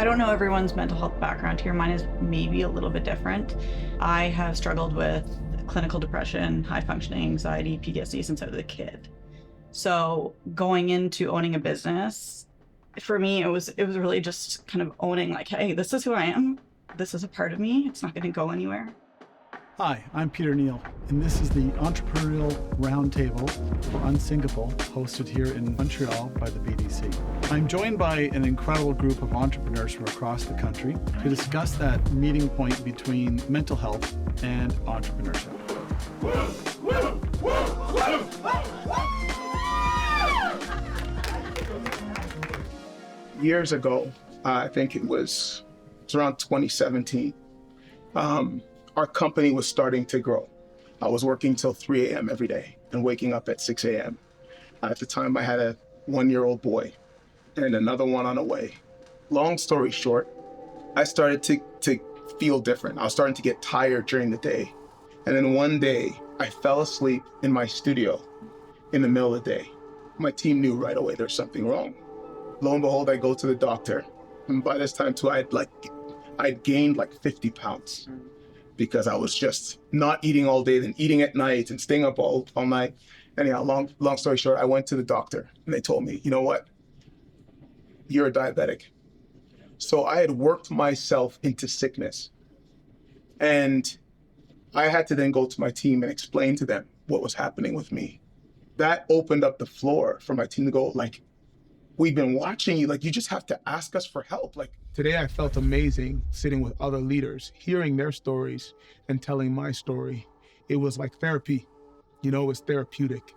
I don't know everyone's mental health background here. Mine is maybe a little bit different. I have struggled with clinical depression, high functioning anxiety, PTSD since I was a kid. So going into owning a business, for me, it was really just kind of owning like, hey, this is who I am. This is a part of me. It's not going to go anywhere. Hi, I'm Peter Neal, and this is the Entrepreneurial Roundtable for Unsinkable, hosted here in Montreal by the BDC. I'm joined by an incredible group of entrepreneurs from across the country to discuss that meeting point between mental health and entrepreneurship. Years ago, I think it was around 2017, our company was starting to grow. I was working till 3 a.m. every day and waking up at 6 a.m. At the time, I had a 1-year-old boy and another one on the way. Long story short, I started to feel different. I was starting to get tired during the day. And then one day, I fell asleep in my studio in the middle of the day. My team knew right away there's something wrong. Lo and behold, I go to the doctor. And by this time too, I'd gained like 50 pounds because I was just not eating all day, then eating at night and staying up all night. Anyhow, long story short, I went to the doctor and they told me, you know what? You're a diabetic. So I had worked myself into sickness. And I had to then go to my team and explain to them what was happening with me. That opened up the floor for my team to go like, we've been watching you, like you just have to ask us for help. Like today I felt amazing sitting with other leaders, hearing their stories and telling my story. It was like therapy, it was therapeutic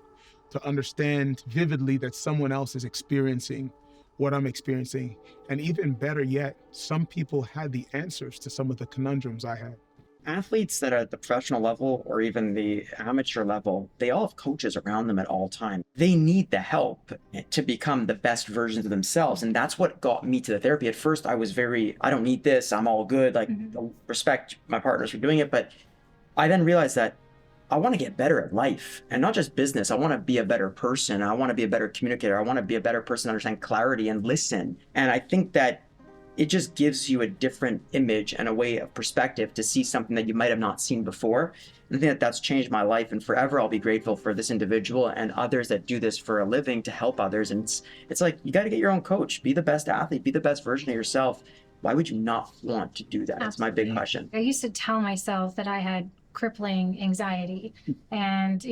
to understand vividly that someone else is experiencing what I'm experiencing. And even better yet, some people had the answers to some of the conundrums I had. Athletes that are at the professional level or even the amateur level, they all have coaches around them at all times. They need the help to become the best versions of themselves. And that's what got me to the therapy. At first, I was I don't need this, I'm all good. I respect my partners for doing it. But I then realized that I want to get better at life and not just business. I want to be a better person. I want to be a better communicator. I want to be a better person, understand clarity and listen. And I think that it just gives you a different image and a way of perspective to see something that you might have not seen before. And I think that that's changed my life, and forever I'll be grateful for this individual and others that do this for a living to help others. And it's like, you got to get your own coach, be the best athlete, be the best version of yourself. Why would you not want to do that? That's my big question. I used to tell myself that I had crippling anxiety and,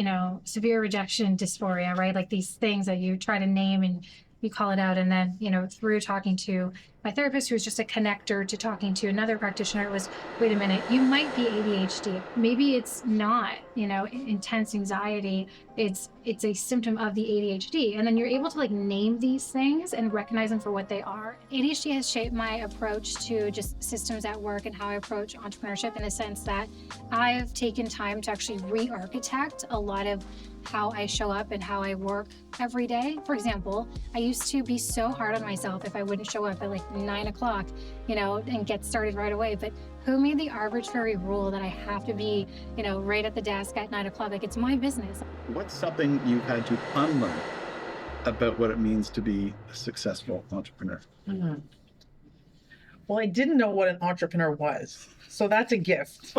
severe rejection dysphoria, right? Like these things that you try to name and you call it out. And then, through talking to my therapist, who was just a connector to talking to another practitioner, it was, wait a minute, you might be ADHD. Maybe it's not, intense anxiety. It's a symptom of the ADHD. And then you're able to name these things and recognize them for what they are. ADHD has shaped my approach to just systems at work and how I approach entrepreneurship, in the sense that I've taken time to actually re-architect a lot of how I show up and how I work every day. For example, I used to be so hard on myself if I wouldn't show up at 9 o'clock, and get started right away. But who made the arbitrary rule that I have to be, right at the desk at 9 o'clock? It's my business. What's something you've had to unlearn about what it means to be a successful entrepreneur? Well, I didn't know what an entrepreneur was, so that's a gift.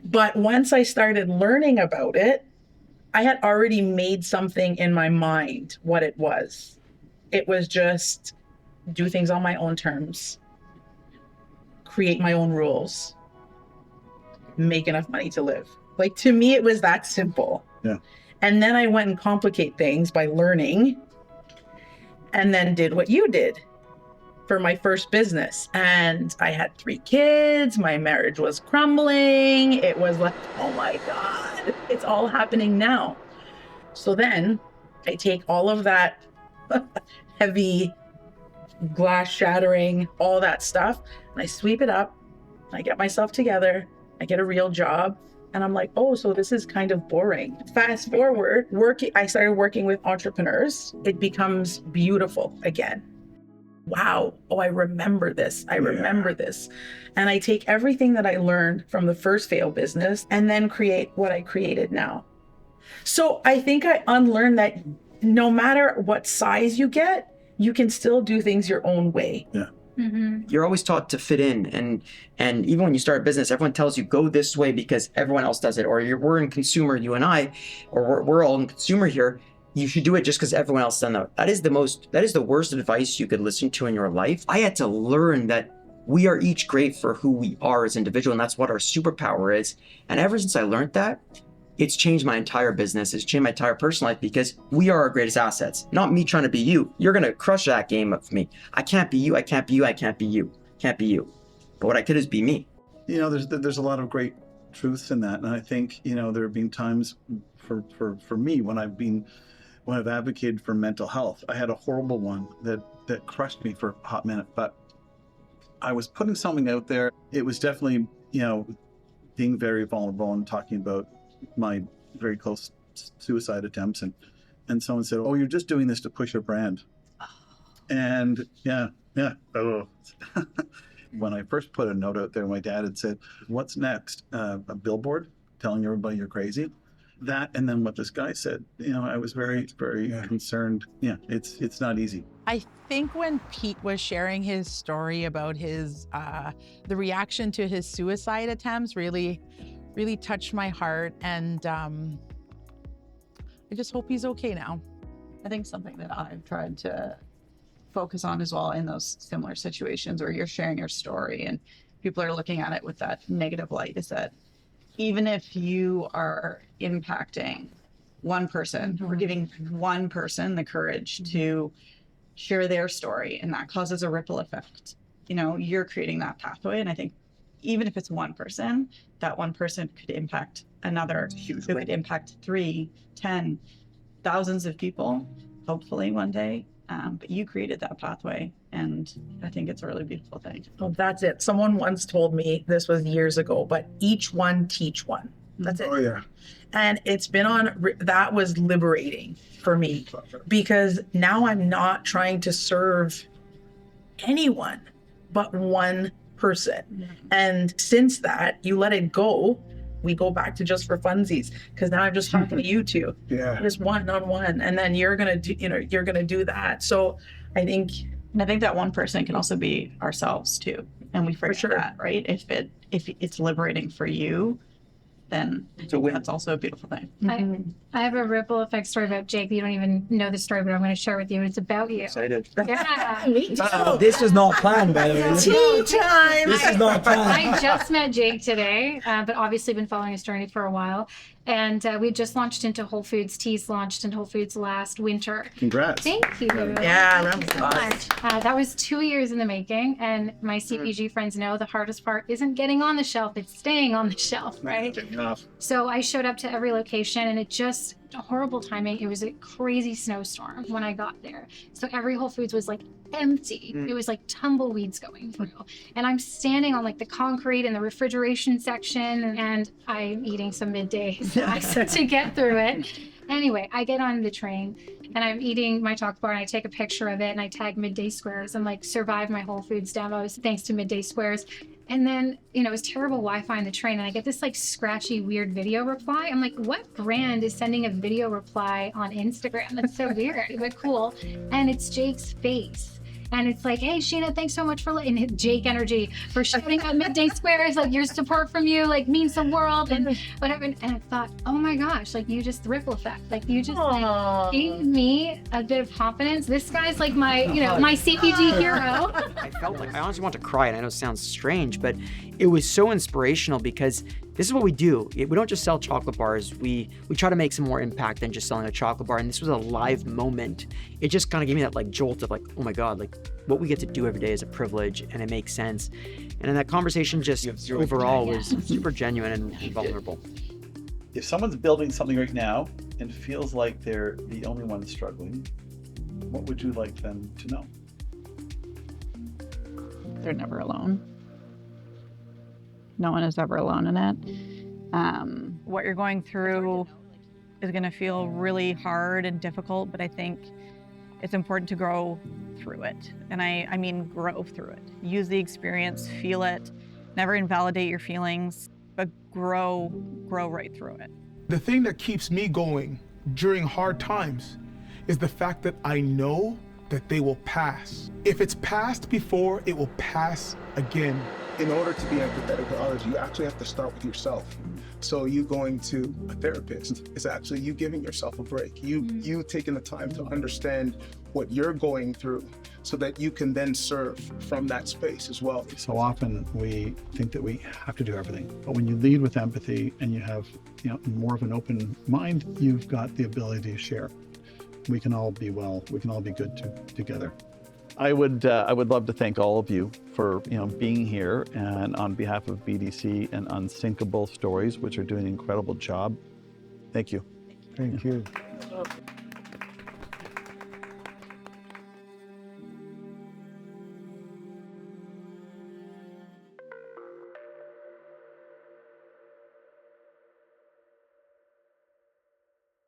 But once I started learning about it, I had already made something in my mind what it was. It was just do things on my own terms, create my own rules, make enough money to live. To me, it was that simple. Yeah. And then I went and complicate things by learning, and then did what you did for my first business. And I had 3 kids. My marriage was crumbling. It was like, oh my God, it's all happening now. So then I take all of that heavy glass shattering, all that stuff, and I sweep it up. I get myself together. I get a real job. And I'm like, oh, so this is kind of boring. Fast forward, I started working with entrepreneurs. It becomes beautiful again. Wow. Oh, I remember this. I remember this. And I take everything that I learned from the first failed business and then create what I created now. So I think I unlearned that no matter what size you get, you can still do things your own way. Yeah. You're always taught to fit in, and even when you start a business, everyone tells you go this way because everyone else does it, or we're in consumer, you and I, or we're all in consumer here. You should do it just because everyone else done that. That is the worst advice you could listen to in your life. I had to learn that we are each great for who we are as individuals, and that's what our superpower is. And ever since I learned that, it's changed my entire business. It's changed my entire personal life because we are our greatest assets. Not me trying to be you. You're going to crush that game of me. I can't be you. I can't be you. I can't be you. Can't be you. But what I could is be me. You know, there's a lot of great truths in that. And I think, you know, there have been times for me when I've advocated for mental health. I had a horrible one that crushed me for a hot minute, but I was putting something out there. It was definitely, you know, being very vulnerable and talking about my very close suicide attempts, and someone said, "Oh, you're just doing this to push your brand." And yeah. Oh. When I first put a note out there, my dad had said, "What's next? A billboard telling everybody you're crazy?" That, and then what this guy said, you know, I was very concerned. Yeah, it's not easy. I think when Pete was sharing his story about his the reaction to his suicide attempts really touched my heart, and I just hope he's okay now. I think something that I've tried to focus on as well in those similar situations where you're sharing your story and people are looking at it with that negative light is that even if you are impacting one person or giving one person the courage to share their story, and that causes a ripple effect, you know, you're creating that pathway. And I think even if it's one person, that one person could impact another, who could impact 3, 10, thousands of people, hopefully one day. But you created that pathway, and I think it's a really beautiful thing. Well, that's it. Someone once told me, this was years ago, but each one teach one. That's it. Oh yeah. And it's been that was liberating for me, because now I'm not trying to serve anyone but one person. And since that, you let it go, we go back to just for funsies, because now I'm just talking to you two. Yeah. Just one-on-one, and then you're gonna do that. So I think that one person can also be ourselves too, and we forget that, right? If it's liberating for you, then that's also a beautiful thing. I have a ripple effect story about Jake. You don't even know the story, but I'm going to share with you. It's about you. Excited. Yeah. me too. This is not planned, by the way. Tea time. This is not planned. I just met Jake today, but obviously been following his journey for a while. And we just launched into Whole Foods. Teas launched into Whole Foods last winter. Congrats. Thank you. Yeah, Thank you so much. That was 2 years in the making. And my CPG friends know the hardest part isn't getting on the shelf, it's staying on the shelf, right? So I showed up to every location, and it just, horrible timing. It was a crazy snowstorm when I got there. So every Whole Foods was like empty. It was like tumbleweeds going through. And I'm standing on like the concrete in the refrigeration section, and I'm eating some midday snacks to get through it. Anyway, I get on the train and I'm eating my chocolate bar, and I take a picture of it and I tag Midday Squares. I'm like, survived my Whole Foods demos thanks to Midday Squares. And then, you know, it was terrible Wi-Fi in the train, and I get this like scratchy, weird video reply. I'm like, what brand is sending a video reply on Instagram? That's so weird, but cool. And it's Jake's face. And it's like, hey, Sheena, thanks so much for Jake Energy for shouting out Midday Squares. Like, your support from you, like, means the world and whatever. And I thought, oh my gosh, like, you just ripple effect. Like, you just like gave me a bit of confidence. This guy's like my, you know, my CPG hero. I felt like I honestly want to cry, and I know it sounds strange, but it was so inspirational because this is what we do. We don't just sell chocolate bars. We try to make some more impact than just selling a chocolate bar. And this was a live moment. It just kind of gave me that like jolt of like, oh my God, like what we get to do every day is a privilege, and it makes sense. And in that conversation, just overall was super genuine and vulnerable. If someone's building something right now and feels like they're the only one struggling, what would you like them to know? They're never alone. No one is ever alone in it. What you're going through is going to feel really hard and difficult, but I think it's important to grow through it. And I mean grow through it. Use the experience, feel it, never invalidate your feelings, but grow right through it. The thing that keeps me going during hard times is the fact that I know that they will pass. If it's passed before, it will pass again. In order to be empathetic to others, you actually have to start with yourself. So you going to a therapist is actually you giving yourself a break. You taking the time to understand what you're going through so that you can then serve from that space as well. So often we think that we have to do everything, but when you lead with empathy and you have, more of an open mind, you've got the ability to share. We can all be well. We can all be good together. I would love to thank all of you for being here, and on behalf of BDC and Unsinkable Stories, which are doing an incredible job. Thank you. Thank you.